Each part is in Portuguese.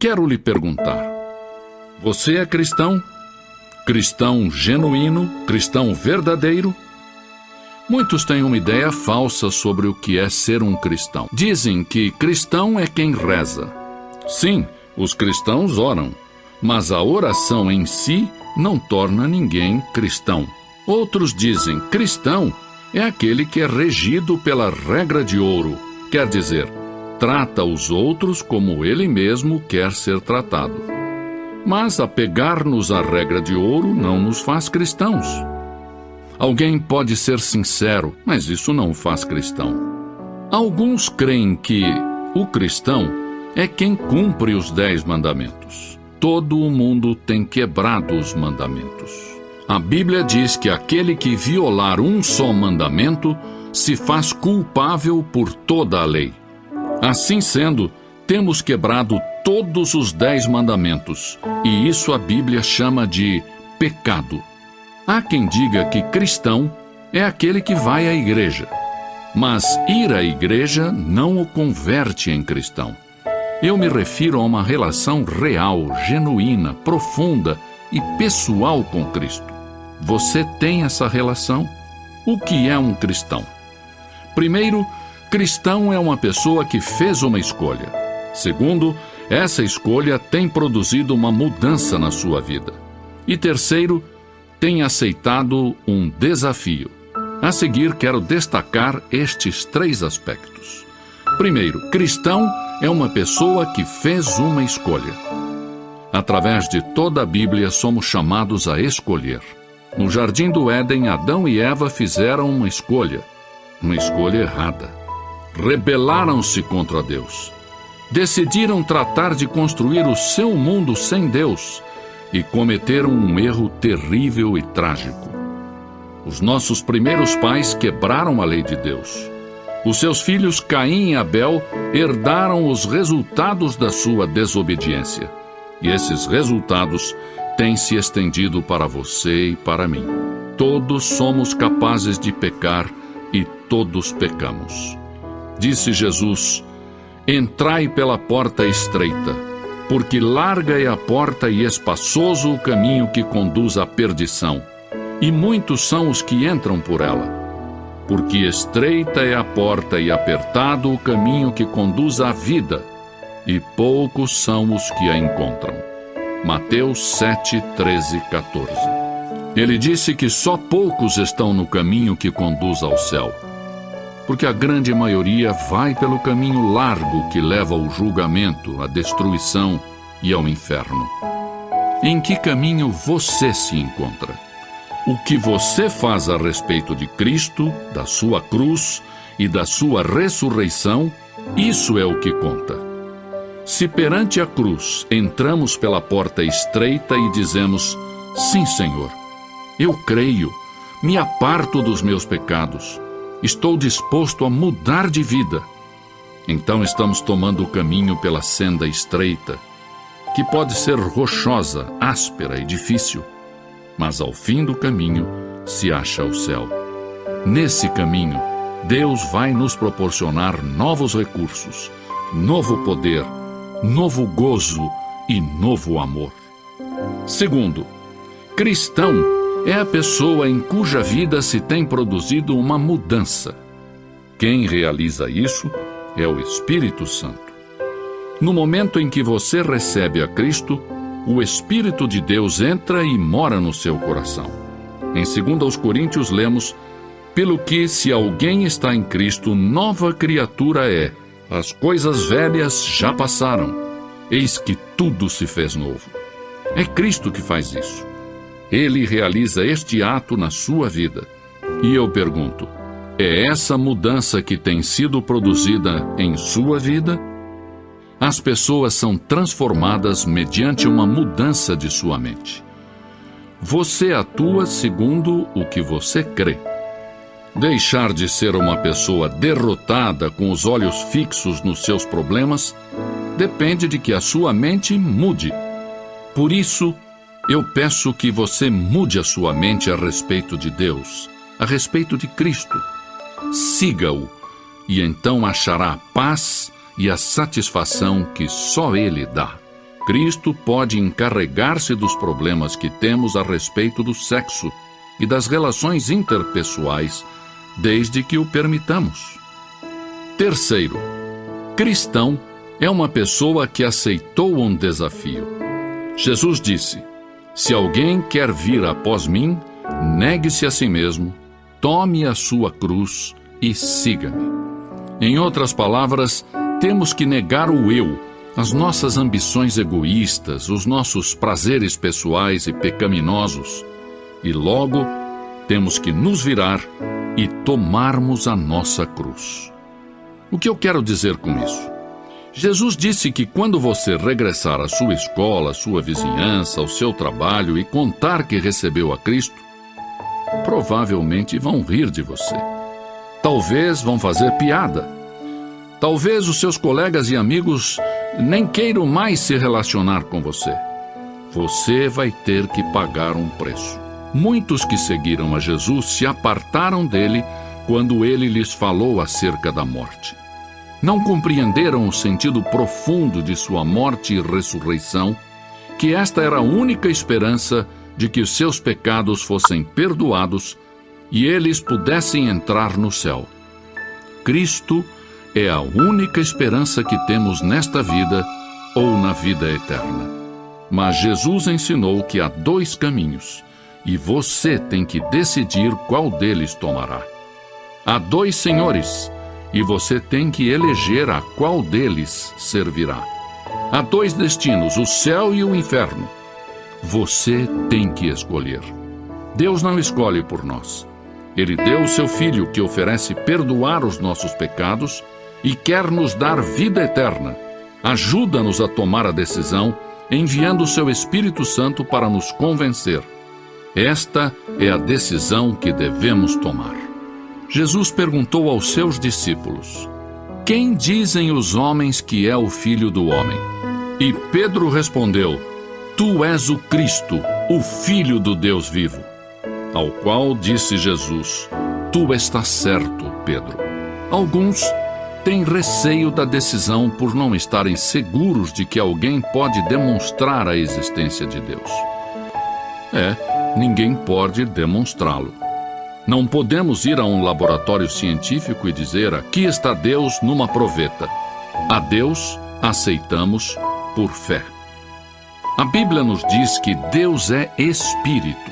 quero lhe perguntar: você é cristão? Cristão genuíno? Cristão verdadeiro? Muitos têm uma ideia falsa sobre o que é ser um cristão. Dizem que cristão é quem reza. Sim, os cristãos oram, mas a oração em si não torna ninguém cristão. Outros dizem: cristão é aquele que é regido pela regra de ouro, quer dizer, trata os outros como ele mesmo quer ser tratado. Mas apegar-nos à regra de ouro não nos faz cristãos. Alguém pode ser sincero, mas isso não o faz cristão. Alguns creem que o cristão é quem cumpre os 10 mandamentos. Todo o mundo tem quebrado os mandamentos. A Bíblia diz que aquele que violar um só mandamento se faz culpável por toda a lei. Assim sendo, temos quebrado todos os 10 mandamentos, e isso a Bíblia chama de pecado. Há quem diga que cristão é aquele que vai à igreja, mas ir à igreja não o converte em cristão. Eu me refiro a uma relação real, genuína, profunda e pessoal com Cristo. Você tem essa relação? O que é um cristão? Primeiro, cristão é uma pessoa que fez uma escolha. Segundo, essa escolha tem produzido uma mudança na sua vida. E terceiro, tem aceitado um desafio. A seguir, quero destacar estes 3 aspectos. Primeiro, cristão é uma pessoa que fez uma escolha. Através de toda a Bíblia, somos chamados a escolher. No Jardim do Éden, Adão e Eva fizeram uma escolha errada. Rebelaram-se contra Deus. Decidiram tratar de construir o seu mundo sem Deus e cometeram um erro terrível e trágico. Os nossos primeiros pais quebraram a lei de Deus. Os seus filhos Caim e Abel herdaram os resultados da sua desobediência. E esses resultados têm se estendido para você e para mim. Todos somos capazes de pecar e todos pecamos. Disse Jesus: entrai pela porta estreita, porque larga é a porta e espaçoso o caminho que conduz à perdição, e muitos são os que entram por ela. Porque estreita é a porta e apertado o caminho que conduz à vida, e poucos são os que a encontram. Mateus 7, 13, 14. Ele disse que só poucos estão no caminho que conduz ao céu, porque a grande maioria vai pelo caminho largo que leva ao julgamento, à destruição e ao inferno. Em que caminho você se encontra? O que você faz a respeito de Cristo, da sua cruz e da sua ressurreição, isso é o que conta. Se perante a cruz entramos pela porta estreita e dizemos: sim, Senhor, eu creio, me aparto dos meus pecados, estou disposto a mudar de vida, então estamos tomando o caminho pela senda estreita, que pode ser rochosa, áspera e difícil, mas ao fim do caminho se acha o céu. Nesse caminho, Deus vai nos proporcionar novos recursos, novo poder, novo gozo e novo amor. Segundo, cristão é a pessoa em cuja vida se tem produzido uma mudança. Quem realiza isso é o Espírito Santo. No momento em que você recebe a Cristo, o Espírito de Deus entra e mora no seu coração. Em 2 Coríntios lemos: pelo que, se alguém está em Cristo, nova criatura é. As coisas velhas já passaram, eis que tudo se fez novo. É Cristo que faz isso. Ele realiza este ato na sua vida. E eu pergunto: é essa mudança que tem sido produzida em sua vida? As pessoas são transformadas mediante uma mudança de sua mente. Você atua segundo o que você crê. Deixar de ser uma pessoa derrotada com os olhos fixos nos seus problemas depende de que a sua mente mude. Por isso, eu peço que você mude a sua mente a respeito de Deus, a respeito de Cristo. Siga-o e então achará a paz e a satisfação que só Ele dá. Cristo pode encarregar-se dos problemas que temos a respeito do sexo e das relações interpessoais, desde que o permitamos. Terceiro, cristão é uma pessoa que aceitou um desafio. Jesus disse: se alguém quer vir após mim, negue-se a si mesmo, tome a sua cruz e siga-me. Em outras palavras, temos que negar o eu, as nossas ambições egoístas, os nossos prazeres pessoais e pecaminosos, e logo temos que nos virar e tomarmos a nossa cruz. O que eu quero dizer com isso? Jesus disse que quando você regressar à sua escola, à sua vizinhança, ao seu trabalho e contar que recebeu a Cristo, provavelmente vão rir de você. Talvez vão fazer piada. Talvez os seus colegas e amigos nem queiram mais se relacionar com você. Você vai ter que pagar um preço. Muitos que seguiram a Jesus se apartaram dele quando ele lhes falou acerca da morte. Não compreenderam o sentido profundo de sua morte e ressurreição, que esta era a única esperança de que os seus pecados fossem perdoados e eles pudessem entrar no céu. Cristo é a única esperança que temos nesta vida ou na vida eterna. Mas Jesus ensinou que há dois caminhos, e você tem que decidir qual deles tomará. Há dois senhores, e você tem que eleger a qual deles servirá. Há dois destinos, o céu e o inferno. Você tem que escolher. Deus não escolhe por nós. Ele deu o seu Filho, que oferece perdoar os nossos pecados e quer nos dar vida eterna. Ajuda-nos a tomar a decisão, enviando o seu Espírito Santo para nos convencer. Esta é a decisão que devemos tomar. Jesus perguntou aos seus discípulos: quem dizem os homens que é o Filho do Homem? E Pedro respondeu: tu és o Cristo, o Filho do Deus vivo. Ao qual disse Jesus: tu estás certo, Pedro. Alguns têm receio da decisão por não estarem seguros de que alguém pode demonstrar a existência de Deus. Ninguém pode demonstrá-lo. Não podemos ir a um laboratório científico e dizer: aqui está Deus numa proveta. A Deus aceitamos por fé. A Bíblia nos diz que Deus é Espírito.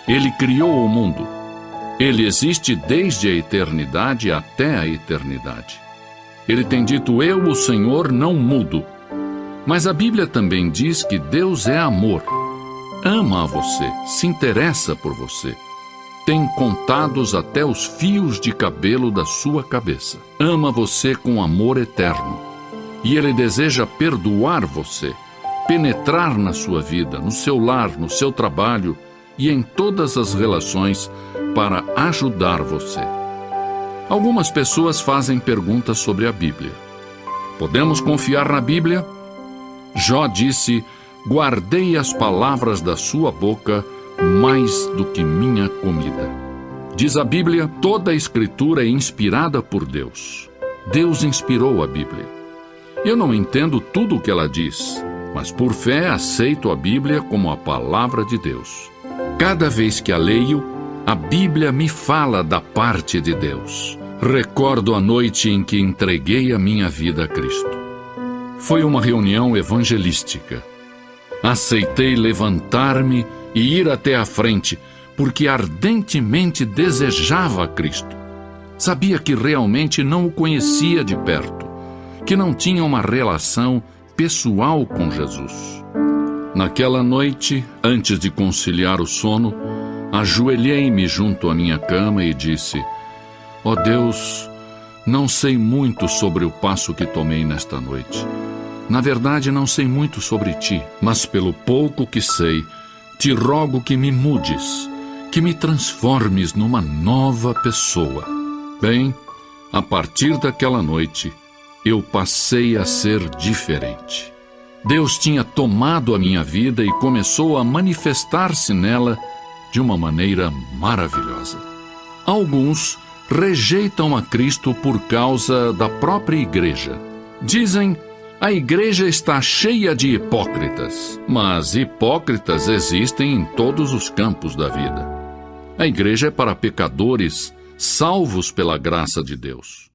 Ele criou o mundo. Ele existe desde a eternidade até a eternidade. Ele tem dito: eu, o Senhor, não mudo. Mas a Bíblia também diz que Deus é amor. Ama a você, se interessa por você. Tem contados até os fios de cabelo da sua cabeça. Ama você com amor eterno. E Ele deseja perdoar você, penetrar na sua vida, no seu lar, no seu trabalho e em todas as relações para ajudar você. Algumas pessoas fazem perguntas sobre a Bíblia. Podemos confiar na Bíblia? Jó disse: guardei as palavras da sua boca mais do que minha comida. Diz a Bíblia: toda a Escritura é inspirada por Deus. Deus inspirou a Bíblia. Eu não entendo tudo o que ela diz, mas por fé aceito a Bíblia como a palavra de Deus. Cada vez que a leio, a Bíblia me fala da parte de Deus. Recordo a noite em que entreguei a minha vida a Cristo. Foi uma reunião evangelística. Aceitei levantar-me e ir até a frente, porque ardentemente desejava a Cristo. Sabia que realmente não o conhecia de perto, que não tinha uma relação pessoal com Jesus. Naquela noite, antes de conciliar o sono, ajoelhei-me junto à minha cama e disse: ó Deus, não sei muito sobre o passo que tomei nesta noite. Na verdade, não sei muito sobre ti, mas pelo pouco que sei, te rogo que me mudes, que me transformes numa nova pessoa. Bem, a partir daquela noite, eu passei a ser diferente. Deus tinha tomado a minha vida e começou a manifestar-se nela de uma maneira maravilhosa. Alguns rejeitam a Cristo por causa da própria igreja. Dizem: A igreja está cheia de hipócritas, mas hipócritas existem em todos os campos da vida. A igreja é para pecadores salvos pela graça de Deus.